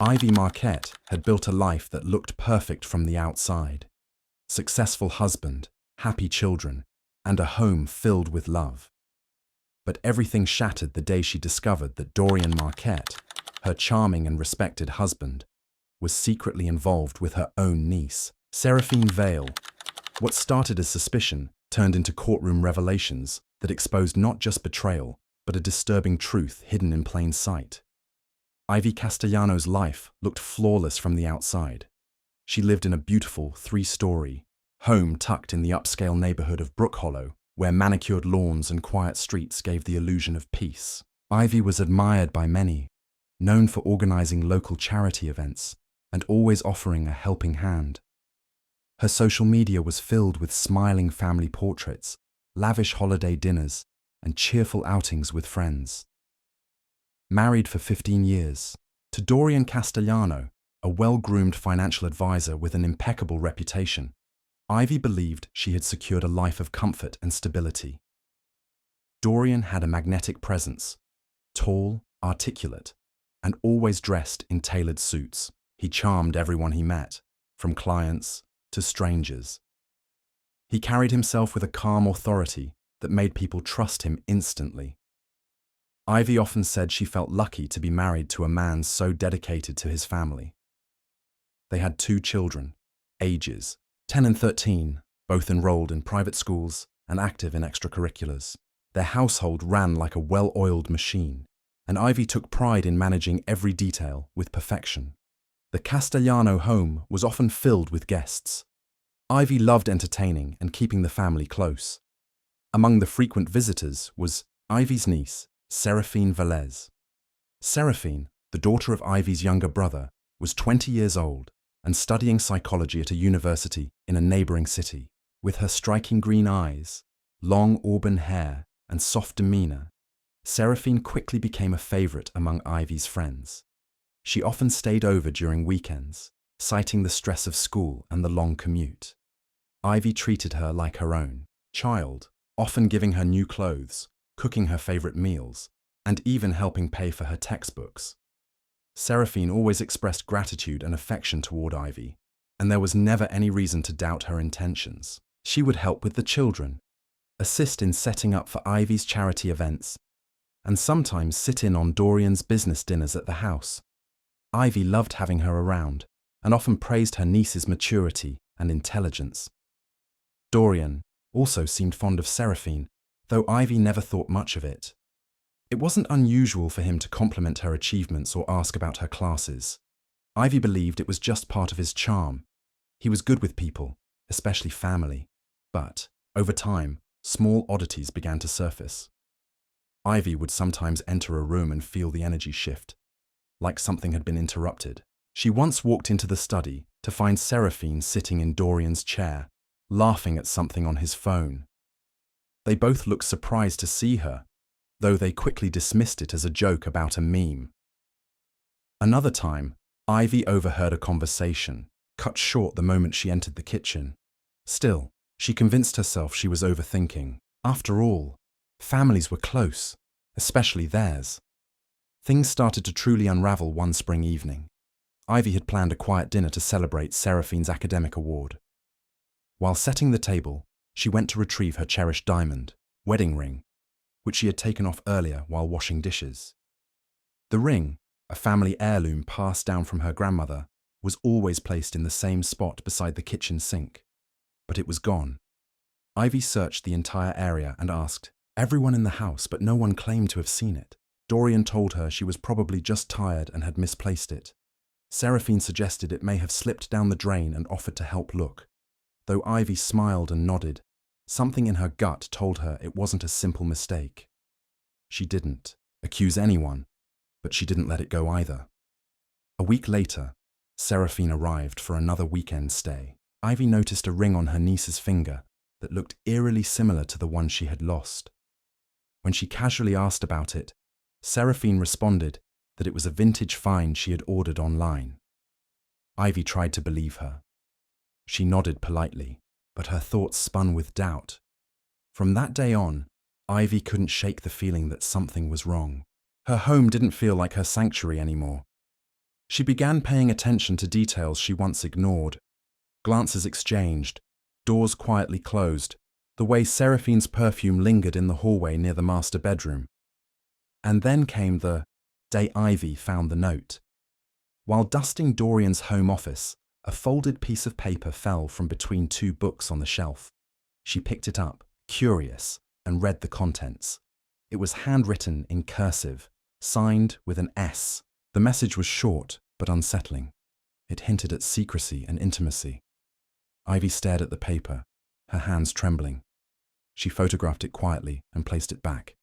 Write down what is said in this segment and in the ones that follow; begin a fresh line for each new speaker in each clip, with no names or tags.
Ivy Marquette had built a life that looked perfect from the outside. Successful husband, happy children, and a home filled with love. But everything shattered the day she discovered that Dorian Marquette, her charming and respected husband, was secretly involved with her own niece, Seraphine Vale. What started as suspicion turned into courtroom revelations that exposed not just betrayal, but a disturbing truth hidden in plain sight. Ivy Castellano's life looked flawless from the outside. She lived in a beautiful 3-story home tucked in the upscale neighborhood of Brook Hollow, where manicured lawns and quiet streets gave the illusion of peace. Ivy was admired by many, known for organizing local charity events and always offering a helping hand. Her social media was filled with smiling family portraits, lavish holiday dinners, and cheerful outings with friends. Married for 15 years, to Dorian Castellano, a well-groomed financial advisor with an impeccable reputation, Ivy believed she had secured a life of comfort and stability. Dorian had a magnetic presence, tall, articulate, and always dressed in tailored suits. He charmed everyone he met, from clients to strangers. He carried himself with a calm authority that made people trust him instantly. Ivy often said she felt lucky to be married to a man so dedicated to his family. They had 2 children, ages 10 and 13, both enrolled in private schools and active in extracurriculars. Their household ran like a well-oiled machine, and Ivy took pride in managing every detail with perfection. The Castellano home was often filled with guests. Ivy loved entertaining and keeping the family close. Among the frequent visitors was Ivy's niece, Seraphine Vale. Seraphine, the daughter of Ivy's younger brother, was 20 years old and studying psychology at a university in a neighboring city. With her striking green eyes, long auburn hair, and soft demeanor, Seraphine quickly became a favorite among Ivy's friends. She often stayed over during weekends, citing the stress of school and the long commute. Ivy treated her like her own child, often giving her new clothes, cooking her favorite meals, and even helping pay for her textbooks. Seraphine always expressed gratitude and affection toward Ivy, and there was never any reason to doubt her intentions. She would help with the children, assist in setting up for Ivy's charity events, and sometimes sit in on Dorian's business dinners at the house. Ivy loved having her around, and often praised her niece's maturity and intelligence. Dorian also seemed fond of Seraphine, though Ivy never thought much of it. It wasn't unusual for him to compliment her achievements or ask about her classes. Ivy believed it was just part of his charm. He was good with people, especially family. But, over time, small oddities began to surface. Ivy would sometimes enter a room and feel the energy shift, like something had been interrupted. She once walked into the study to find Seraphine sitting in Dorian's chair, laughing at something on his phone. They both looked surprised to see her, though they quickly dismissed it as a joke about a meme. Another time, Ivy overheard a conversation, cut short the moment she entered the kitchen. Still, she convinced herself she was overthinking. After all, families were close, especially theirs. Things started to truly unravel one spring evening. Ivy had planned a quiet dinner to celebrate Seraphine's academic award. While setting the table, she went to retrieve her cherished diamond, wedding ring, which she had taken off earlier while washing dishes. The ring, a family heirloom passed down from her grandmother, was always placed in the same spot beside the kitchen sink. But it was gone. Ivy searched the entire area and asked everyone in the house, but no one claimed to have seen it. Dorian told her she was probably just tired and had misplaced it. Seraphine suggested it may have slipped down the drain and offered to help look. Though Ivy smiled and nodded, something in her gut told her it wasn't a simple mistake. She didn't accuse anyone, but she didn't let it go either. A week later, Seraphine arrived for another weekend stay. Ivy noticed a ring on her niece's finger that looked eerily similar to the one she had lost. When she casually asked about it, Seraphine responded that it was a vintage find she had ordered online. Ivy tried to believe her. She nodded politely, but her thoughts spun with doubt. From that day on, Ivy couldn't shake the feeling that something was wrong. Her home didn't feel like her sanctuary anymore. She began paying attention to details she once ignored. Glances exchanged, doors quietly closed, the way Seraphine's perfume lingered in the hallway near the master bedroom. And then came the day Ivy found the note. While dusting Dorian's home office, a folded piece of paper fell from between two books on the shelf. She picked it up, curious, and read the contents. It was handwritten in cursive, signed with an S. The message was short but unsettling. It hinted at secrecy and intimacy. Ivy stared at the paper, her hands trembling. She photographed it quietly and placed it back.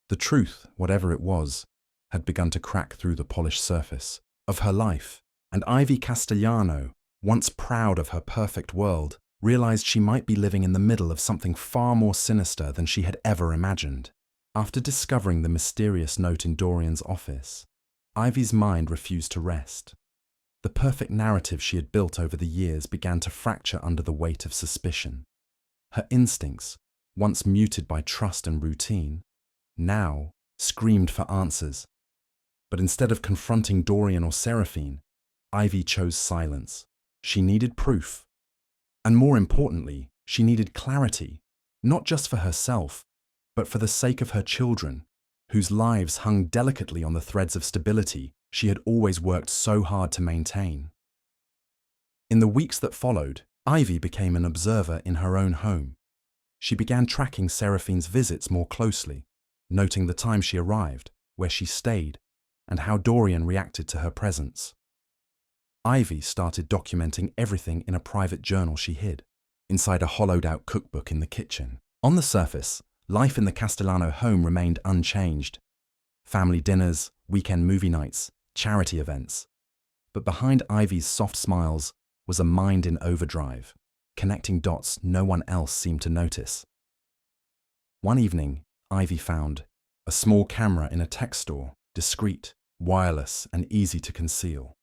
The truth, whatever it was, had begun to crack through the polished surface of her life, and Ivy Castellano, once proud of her perfect world, realized she might be living in the middle of something far more sinister than she had ever imagined. After discovering the mysterious note in Dorian's office, Ivy's mind refused to rest. The perfect narrative she had built over the years began to fracture under the weight of suspicion. Her instincts, once muted by trust and routine, now screamed for answers. But instead of confronting Dorian or Seraphine, Ivy chose silence. She needed proof. And more importantly, she needed clarity, not just for herself, but for the sake of her children, whose lives hung delicately on the threads of stability she had always worked so hard to maintain. In the weeks that followed, Ivy became an observer in her own home. She began tracking Seraphine's visits more closely, noting the time she arrived, where she stayed, and how Dorian reacted to her presence. Ivy started documenting everything in a private journal she hid, inside a hollowed-out cookbook in the kitchen. On the surface, life in the Castellano home remained unchanged. Family dinners, weekend movie nights, charity events. But behind Ivy's soft smiles was a mind in overdrive, connecting dots no one else seemed to notice. One evening, Ivy found a small camera in a tech store, discreet, wireless, and easy to conceal.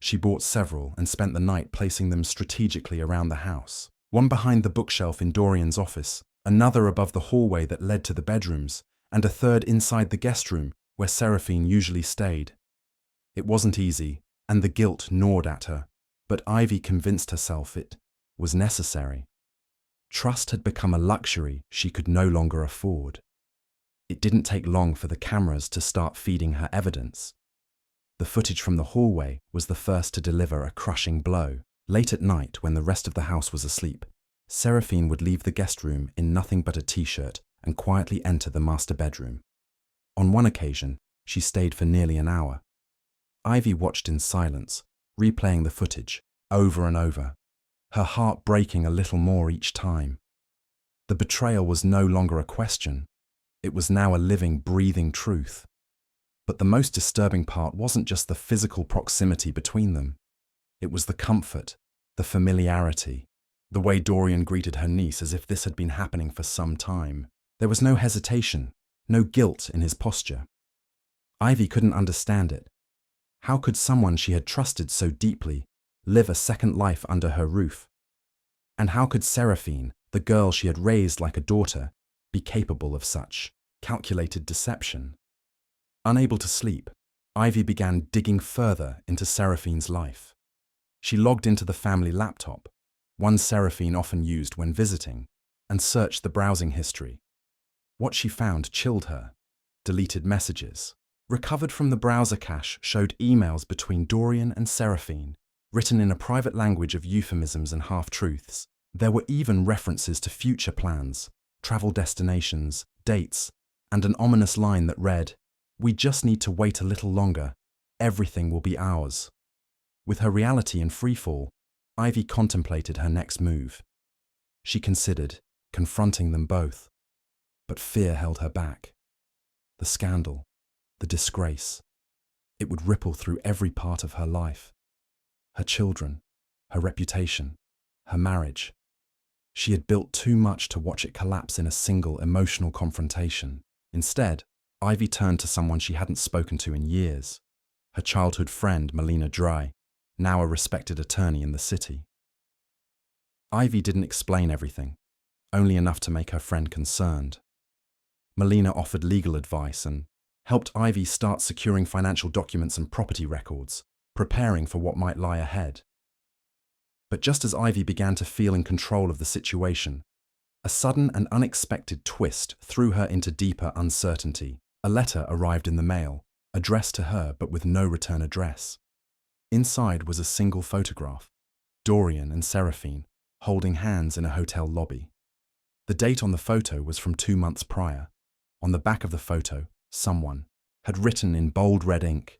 She bought several and spent the night placing them strategically around the house. One behind the bookshelf in Dorian's office, another above the hallway that led to the bedrooms, and a third inside the guest room where Seraphine usually stayed. It wasn't easy, and the guilt gnawed at her, but Ivy convinced herself it was necessary. Trust had become a luxury she could no longer afford. It didn't take long for the cameras to start feeding her evidence. The footage from the hallway was the first to deliver a crushing blow. Late at night, when the rest of the house was asleep, Seraphine would leave the guest room in nothing but a t-shirt and quietly enter the master bedroom. On one occasion, she stayed for nearly an hour. Ivy watched in silence, replaying the footage over and over, her heart breaking a little more each time. The betrayal was no longer a question. It was now a living, breathing truth. But the most disturbing part wasn't just the physical proximity between them. It was the comfort, the familiarity, the way Dorian greeted her niece as if this had been happening for some time. There was no hesitation, no guilt in his posture. Ivy couldn't understand it. How could someone she had trusted so deeply live a second life under her roof? And how could Seraphine, the girl she had raised like a daughter, be capable of such calculated deception? Unable to sleep, Ivy began digging further into Seraphine's life. She logged into the family laptop, one Seraphine often used when visiting, and searched the browsing history. What she found chilled her. Deleted messages, recovered from the browser cache, showed emails between Dorian and Seraphine, written in a private language of euphemisms and half-truths. There were even references to future plans, travel destinations, dates, and an ominous line that read, "We just need to wait a little longer. Everything will be ours." With her reality in freefall, Ivy contemplated her next move. She considered confronting them both, but fear held her back. The scandal, the disgrace, it would ripple through every part of her life. Her children, her reputation, her marriage. She had built too much to watch it collapse in a single emotional confrontation. Instead, Ivy turned to someone she hadn't spoken to in years, her childhood friend Melina Dry, now a respected attorney in the city. Ivy didn't explain everything, only enough to make her friend concerned. Melina offered legal advice and helped Ivy start securing financial documents and property records, preparing for what might lie ahead. But just as Ivy began to feel in control of the situation, a sudden and unexpected twist threw her into deeper uncertainty. A letter arrived in the mail, addressed to her but with no return address. Inside was a single photograph, Dorian and Seraphine, holding hands in a hotel lobby. The date on the photo was from 2 months prior. On the back of the photo, someone had written in bold red ink,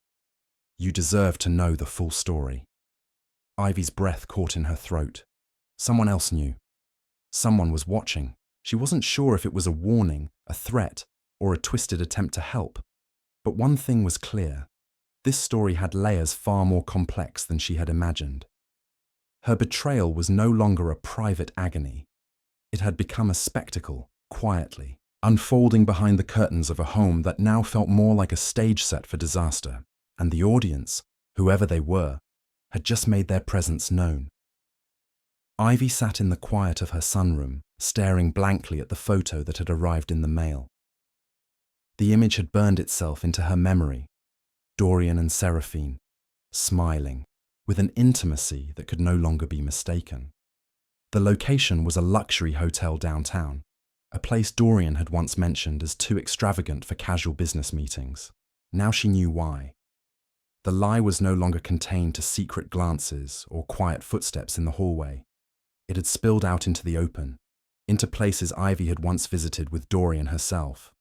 "You deserve to know the full story." Ivy's breath caught in her throat. Someone else knew. Someone was watching. She wasn't sure if it was a warning, a threat, or a twisted attempt to help. But one thing was clear. This story had layers far more complex than she had imagined. Her betrayal was no longer a private agony. It had become a spectacle, quietly, unfolding behind the curtains of a home that now felt more like a stage set for disaster, and the audience, whoever they were, had just made their presence known. Ivy sat in the quiet of her sunroom, staring blankly at the photo that had arrived in the mail. The image had burned itself into her memory, Dorian and Seraphine, smiling, with an intimacy that could no longer be mistaken. The location was a luxury hotel downtown, a place Dorian had once mentioned as too extravagant for casual business meetings. Now she knew why. The lie was no longer contained to secret glances or quiet footsteps in the hallway. It had spilled out into the open, into places Ivy had once visited with Dorian herself.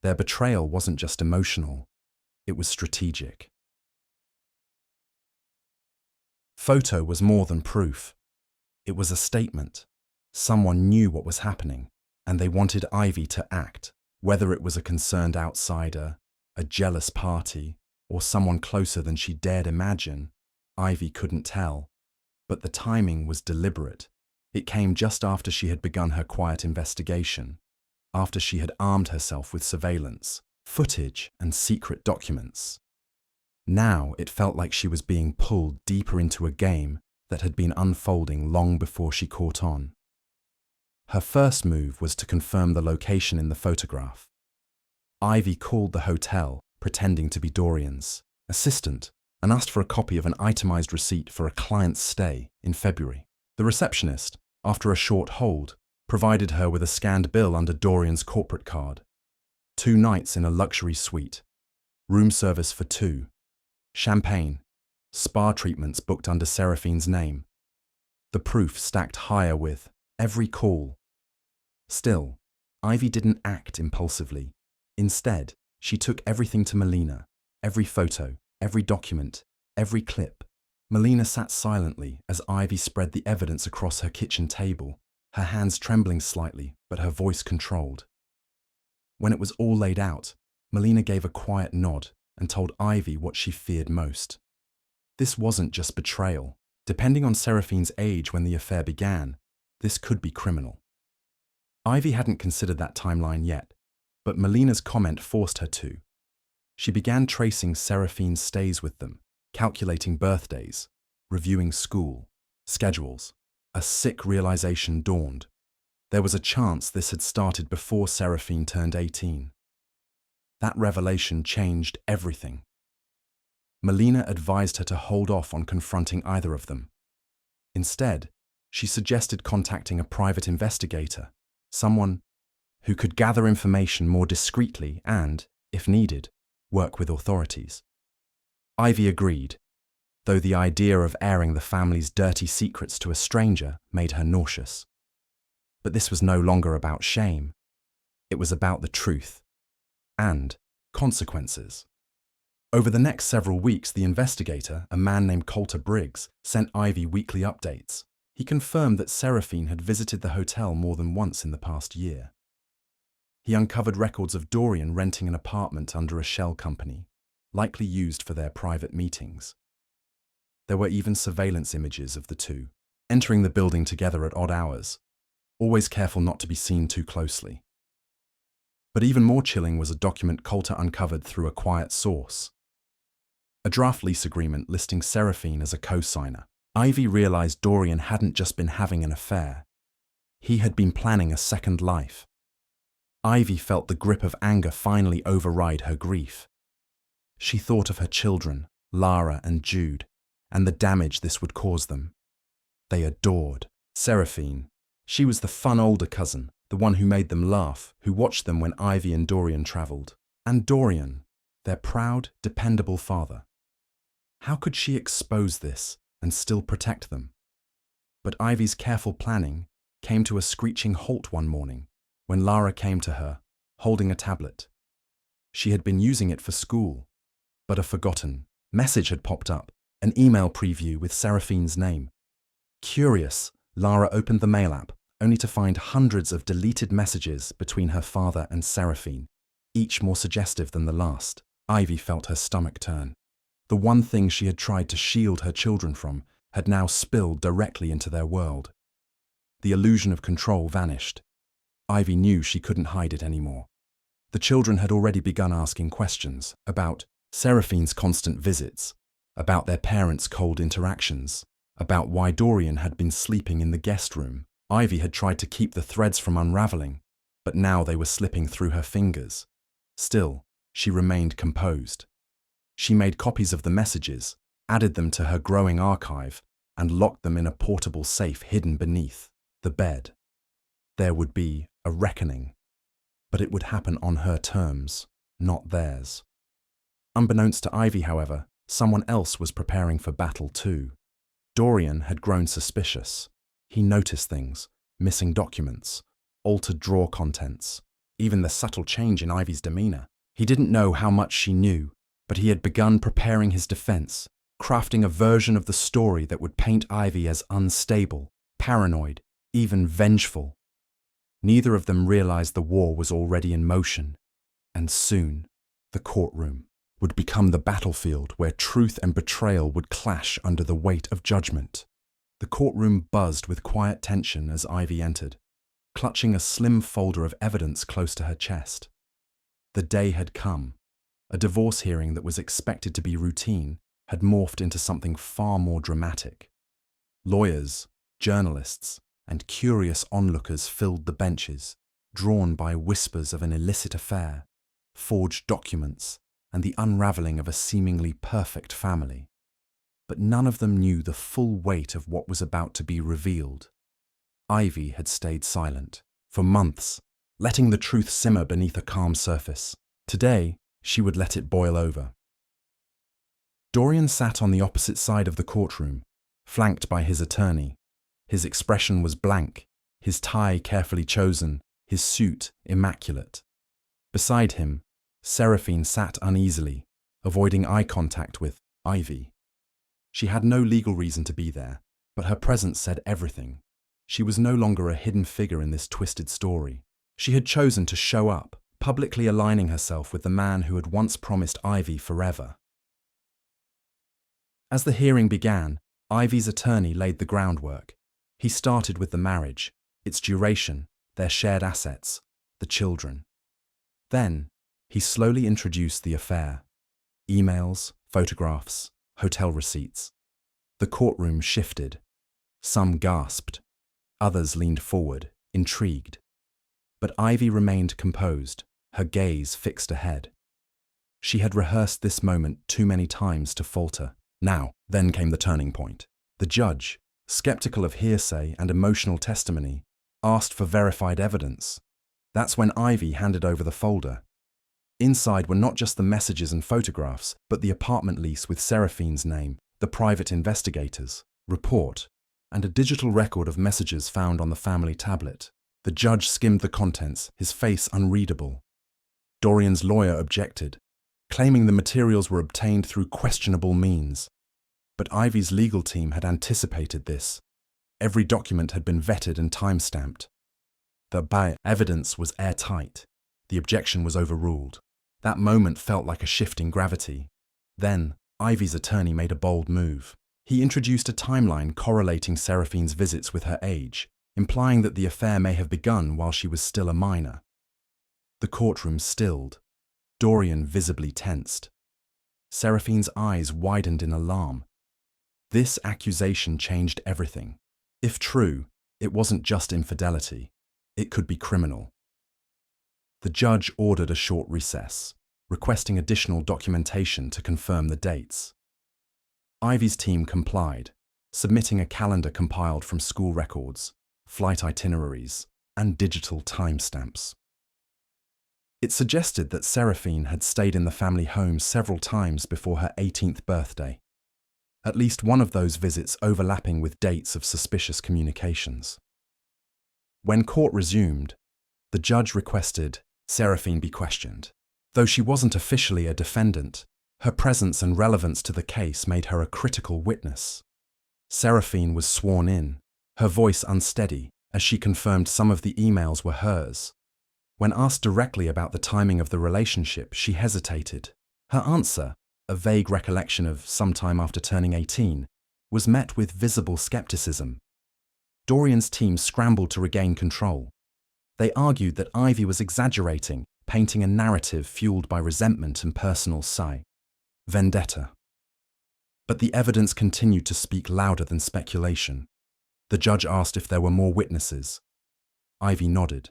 Their betrayal wasn't just emotional, it was strategic. Photo was more than proof. It was a statement. Someone knew what was happening, and they wanted Ivy to act, whether it was a concerned outsider, a jealous party, or someone closer than she dared imagine. Ivy couldn't tell. But the timing was deliberate. It came just after she had begun her quiet investigation, after she had armed herself with surveillance, footage, and secret documents. Now it felt like she was being pulled deeper into a game that had been unfolding long before she caught on. Her first move was to confirm the location in the photograph. Ivy called the hotel, pretending to be Dorian's assistant, and asked for a copy of an itemized receipt for a client's stay in February. The receptionist, after a short hold, provided her with a scanned bill under Dorian's corporate card. 2 nights in a luxury suite, room service for 2, champagne, spa treatments booked under Seraphine's name. The proof stacked higher with every call. Still, Ivy didn't act impulsively. Instead, she took everything to Melina, every photo, every document, every clip. Melina sat silently as Ivy spread the evidence across her kitchen table, her hands trembling slightly, but her voice controlled. When it was all laid out, Melina gave a quiet nod and told Ivy what she feared most. This wasn't just betrayal. Depending on Seraphine's age when the affair began, this could be criminal. Ivy hadn't considered that timeline yet, but Melina's comment forced her to. She began tracing Seraphine's stays with them, calculating birthdays, reviewing school, schedules. A sick realization dawned. There was a chance this had started before Seraphine turned 18. That revelation changed everything. Melina advised her to hold off on confronting either of them. Instead, she suggested contacting a private investigator, someone who could gather information more discreetly and, if needed, work with authorities. Ivy agreed, though the idea of airing the family's dirty secrets to a stranger made her nauseous. But this was no longer about shame. It was about the truth and consequences. Over the next several weeks, the investigator, a man named Coulter Briggs, sent Ivy weekly updates. He confirmed that Seraphine had visited the hotel more than once in the past year. He uncovered records of Dorian renting an apartment under a shell company, likely used for their private meetings. There were even surveillance images of the two, entering the building together at odd hours, always careful not to be seen too closely. But even more chilling was a document Coulter uncovered through a quiet source. A draft lease agreement listing Seraphine as a co-signer. Ivy realized Dorian hadn't just been having an affair. He had been planning a second life. Ivy felt the grip of anger finally override her grief. She thought of her children, Lara and Jude, and the damage this would cause them. They adored Seraphine. She was the fun older cousin, the one who made them laugh, who watched them when Ivy and Dorian travelled. And Dorian, their proud, dependable father. How could she expose this and still protect them? But Ivy's careful planning came to a screeching halt one morning when Lara came to her, holding a tablet. She had been using it for school, but a forgotten message had popped up, an email preview with Seraphine's name. Curious, Lara opened the mail app, only to find hundreds of deleted messages between her father and Seraphine, each more suggestive than the last. Ivy felt her stomach turn. The one thing she had tried to shield her children from had now spilled directly into their world. The illusion of control vanished. Ivy knew she couldn't hide it anymore. The children had already begun asking questions about Seraphine's constant visits, about their parents' cold interactions, about why Dorian had been sleeping in the guest room. Ivy had tried to keep the threads from unraveling, but now they were slipping through her fingers. Still, she remained composed. She made copies of the messages, added them to her growing archive, and locked them in a portable safe hidden beneath the bed. There would be a reckoning, but it would happen on her terms, not theirs. Unbeknownst to Ivy, however, someone else was preparing for battle too. Dorian had grown suspicious. He noticed things, missing documents, altered drawer contents, even the subtle change in Ivy's demeanor. He didn't know how much she knew, but he had begun preparing his defense, crafting a version of the story that would paint Ivy as unstable, paranoid, even vengeful. Neither of them realized the war was already in motion, and soon, the courtroom would become the battlefield where truth and betrayal would clash under the weight of judgment. The courtroom buzzed with quiet tension as Ivy entered, clutching a slim folder of evidence close to her chest. The day had come. A divorce hearing that was expected to be routine had morphed into something far more dramatic. Lawyers, journalists, and curious onlookers filled the benches, drawn by whispers of an illicit affair, forged documents, and the unraveling of a seemingly perfect family. But none of them knew the full weight of what was about to be revealed. Ivy had stayed silent for months, letting the truth simmer beneath a calm surface. Today, she would let it boil over. Dorian sat on the opposite side of the courtroom, flanked by his attorney. His expression was blank, his tie carefully chosen, his suit immaculate. Beside him, Seraphine sat uneasily, avoiding eye contact with Ivy. She had no legal reason to be there, but her presence said everything. She was no longer a hidden figure in this twisted story. She had chosen to show up, publicly aligning herself with the man who had once promised Ivy forever. As the hearing began, Ivy's attorney laid the groundwork. He started with the marriage, its duration, their shared assets, the children. Then, he slowly introduced the affair. Emails, photographs, hotel receipts. The courtroom shifted. Some gasped. Others leaned forward, intrigued. But Ivy remained composed, her gaze fixed ahead. She had rehearsed this moment too many times to falter. Then came the turning point. The judge, skeptical of hearsay and emotional testimony, asked for verified evidence. That's when Ivy handed over the folder. Inside were not just the messages and photographs, but the apartment lease with Seraphine's name, the private investigator's report, and a digital record of messages found on the family tablet. The judge skimmed the contents, his face unreadable. Dorian's lawyer objected, claiming the materials were obtained through questionable means. But Ivy's legal team had anticipated this. Every document had been vetted and time-stamped. The evidence was airtight. The objection was overruled. That moment felt like a shift in gravity. Then, Ivy's attorney made a bold move. He introduced a timeline correlating Seraphine's visits with her age, implying that the affair may have begun while she was still a minor. The courtroom stilled. Dorian visibly tensed. Seraphine's eyes widened in alarm. This accusation changed everything. If true, it wasn't just infidelity. It could be criminal. The judge ordered a short recess, requesting additional documentation to confirm the dates. Ivy's team complied, submitting a calendar compiled from school records, flight itineraries, and digital timestamps. It suggested that Seraphine had stayed in the family home several times before her 18th birthday, at least one of those visits overlapping with dates of suspicious communications. When court resumed, the judge requested Seraphine be questioned. Though she wasn't officially a defendant, her presence and relevance to the case made her a critical witness. Seraphine was sworn in, her voice unsteady, as she confirmed some of the emails were hers. When asked directly about the timing of the relationship, she hesitated. Her answer, a vague recollection of sometime after turning 18, was met with visible skepticism. Dorian's team scrambled to regain control. They argued that Ivy was exaggerating, painting a narrative fueled by resentment and personal vendetta. But the evidence continued to speak louder than speculation. The judge asked if there were more witnesses. Ivy nodded.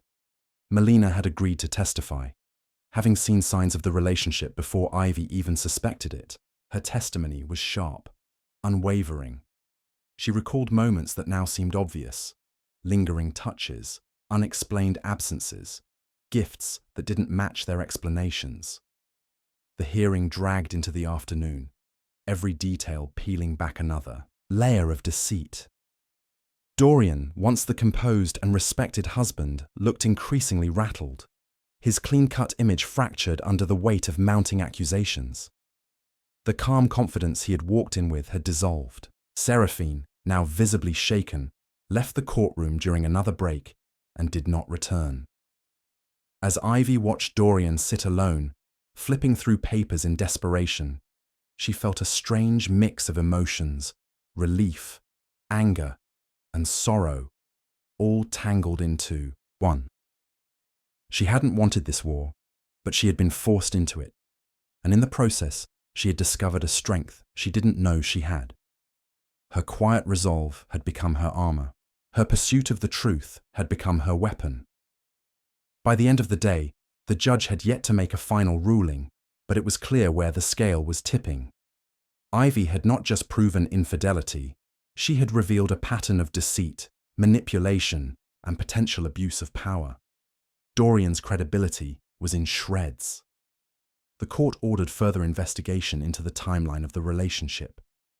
Melina had agreed to testify. Having seen signs of the relationship before Ivy even suspected it, her testimony was sharp, unwavering. She recalled moments that now seemed obvious, lingering touches, unexplained absences, gifts that didn't match their explanations. The hearing dragged into the afternoon, every detail peeling back another layer of deceit. Dorian, once the composed and respected husband, looked increasingly rattled, his clean-cut image fractured under the weight of mounting accusations. The calm confidence he had walked in with had dissolved. Seraphine, now visibly shaken, left the courtroom during another break and did not return. As Ivy watched Dorian sit alone, flipping through papers in desperation, she felt a strange mix of emotions, relief, anger, and sorrow, all tangled into one. She hadn't wanted this war, but she had been forced into it, and in the process, she had discovered a strength she didn't know she had. Her quiet resolve had become her armor. Her pursuit of the truth had become her weapon. By the end of the day, the judge had yet to make a final ruling, but it was clear where the scale was tipping. Ivy had not just proven infidelity, she had revealed a pattern of deceit, manipulation, and potential abuse of power. Dorian's credibility was in shreds. The court ordered further investigation into the timeline of the relationship,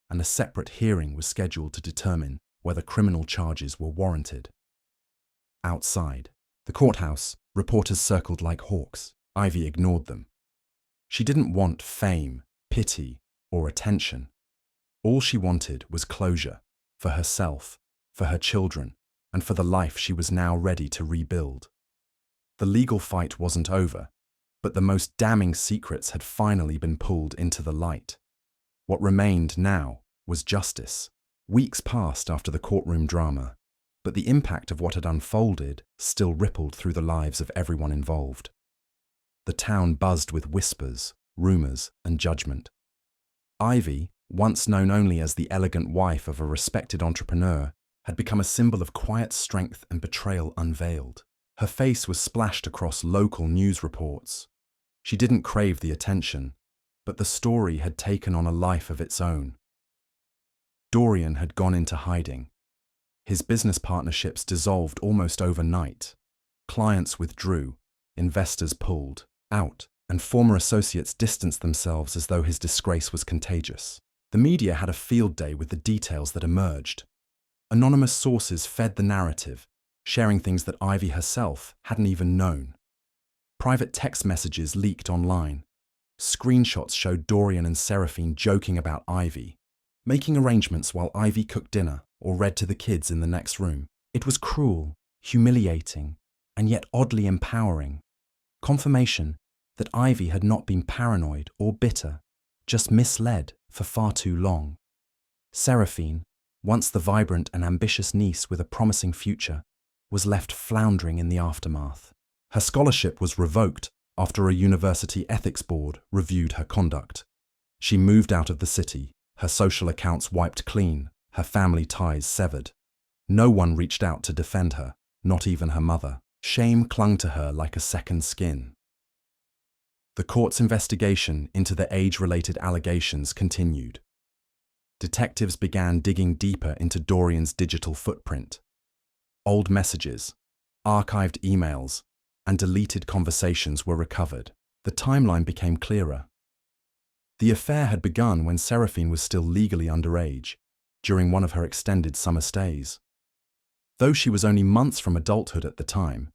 and a separate hearing was scheduled to determine whether criminal charges were warranted. Outside the courthouse, reporters circled like hawks. Ivy ignored them. She didn't want fame, pity, or attention. All she wanted was closure, for herself, for her children, and for the life she was now ready to rebuild. The legal fight wasn't over, but the most damning secrets had finally been pulled into the light. What remained now was justice. Weeks passed after the courtroom drama, but the impact of what had unfolded still rippled through the lives of everyone involved. The town buzzed with whispers, rumors, and judgment. Ivy, once known only as the elegant wife of a respected entrepreneur, had become a symbol of quiet strength and betrayal unveiled. Her face was splashed across local news reports. She didn't crave the attention, but the story had taken on a life of its own. Dorian had gone into hiding. His business partnerships dissolved almost overnight. Clients withdrew, investors pulled out, and former associates distanced themselves as though his disgrace was contagious. The media had a field day with the details that emerged. Anonymous sources fed the narrative, sharing things that Ivy herself hadn't even known. Private text messages leaked online. Screenshots showed Dorian and Seraphine joking about Ivy, making arrangements while Ivy cooked dinner or read to the kids in the next room. It was cruel, humiliating, and yet oddly empowering. Confirmation that Ivy had not been paranoid or bitter, just misled for far too long. Seraphine, once the vibrant and ambitious niece with a promising future, was left floundering in the aftermath. Her scholarship was revoked after a university ethics board reviewed her conduct. She moved out of the city, her social accounts wiped clean, her family ties severed. No one reached out to defend her, not even her mother. Shame clung to her like a second skin. The court's investigation into the age-related allegations continued. Detectives began digging deeper into Dorian's digital footprint. Old messages, archived emails, and deleted conversations were recovered. The timeline became clearer. The affair had begun when Seraphine was still legally underage, during one of her extended summer stays. Though she was only months from adulthood at the time,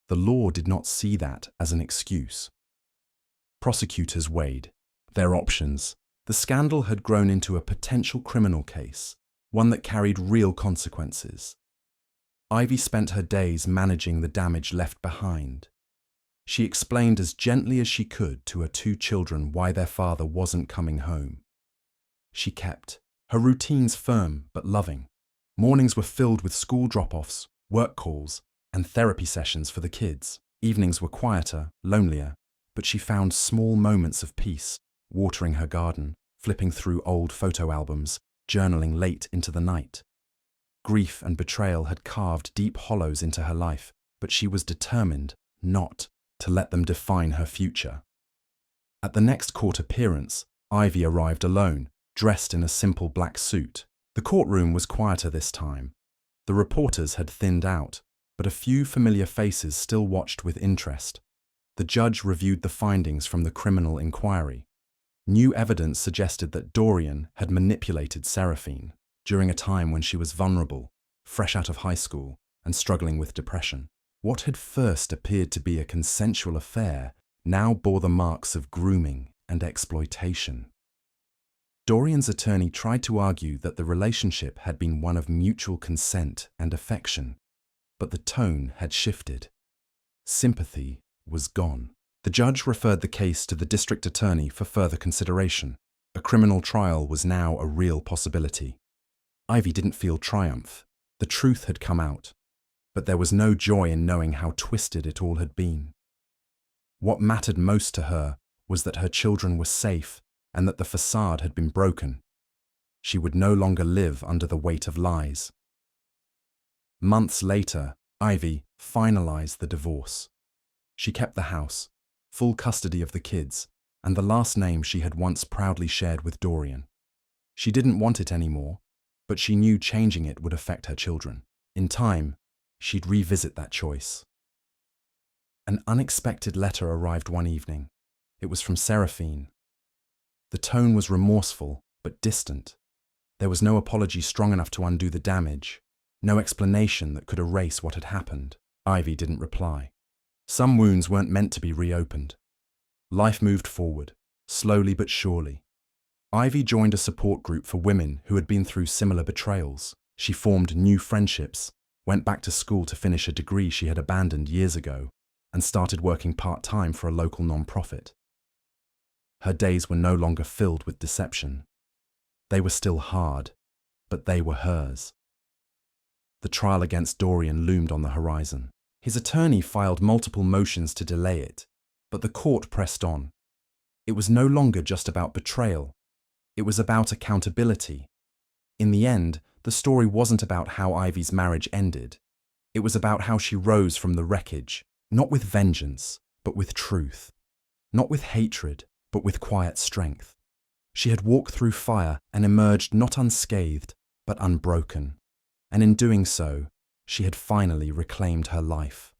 the law did not see that as an excuse. Prosecutors weighed their options. The scandal had grown into a potential criminal case, one that carried real consequences. Ivy spent her days managing the damage left behind. She explained as gently as she could to her two children why their father wasn't coming home. She kept her routines firm but loving. Mornings were filled with school drop-offs, work calls, and therapy sessions for the kids. Evenings were quieter, lonelier, but she found small moments of peace, watering her garden, flipping through old photo albums, journaling late into the night. Grief and betrayal had carved deep hollows into her life, but she was determined not to let them define her future. At the next court appearance, Ivy arrived alone, dressed in a simple black suit. The courtroom was quieter this time. The reporters had thinned out, but a few familiar faces still watched with interest. The judge reviewed the findings from the criminal inquiry. New evidence suggested that Dorian had manipulated Seraphine during a time when she was vulnerable, fresh out of high school, and struggling with depression. What had first appeared to be a consensual affair now bore the marks of grooming and exploitation. Dorian's attorney tried to argue that the relationship had been one of mutual consent and affection, but the tone had shifted. Sympathy was gone. The judge referred the case to the district attorney for further consideration. A criminal trial was now a real possibility. Ivy didn't feel triumph. The truth had come out, but there was no joy in knowing how twisted it all had been. What mattered most to her was that her children were safe and that the facade had been broken. She would no longer live under the weight of lies. Months later, Ivy finalized the divorce. She kept the house, full custody of the kids, and the last name she had once proudly shared with Dorian. She didn't want it anymore, but she knew changing it would affect her children. In time, she'd revisit that choice. An unexpected letter arrived one evening. It was from Seraphine. The tone was remorseful, but distant. There was no apology strong enough to undo the damage, no explanation that could erase what had happened. Ivy didn't reply. Some wounds weren't meant to be reopened. Life moved forward, slowly but surely. Ivy joined a support group for women who had been through similar betrayals. She formed new friendships, went back to school to finish a degree she had abandoned years ago, and started working part-time for a local non-profit. Her days were no longer filled with deception. They were still hard, but they were hers. The trial against Dorian loomed on the horizon. His attorney filed multiple motions to delay it, but the court pressed on. It was no longer just about betrayal. It was about accountability. In the end, the story wasn't about how Ivy's marriage ended. It was about how she rose from the wreckage, not with vengeance, but with truth. Not with hatred, but with quiet strength. She had walked through fire and emerged not unscathed, but unbroken. And in doing so, she had finally reclaimed her life.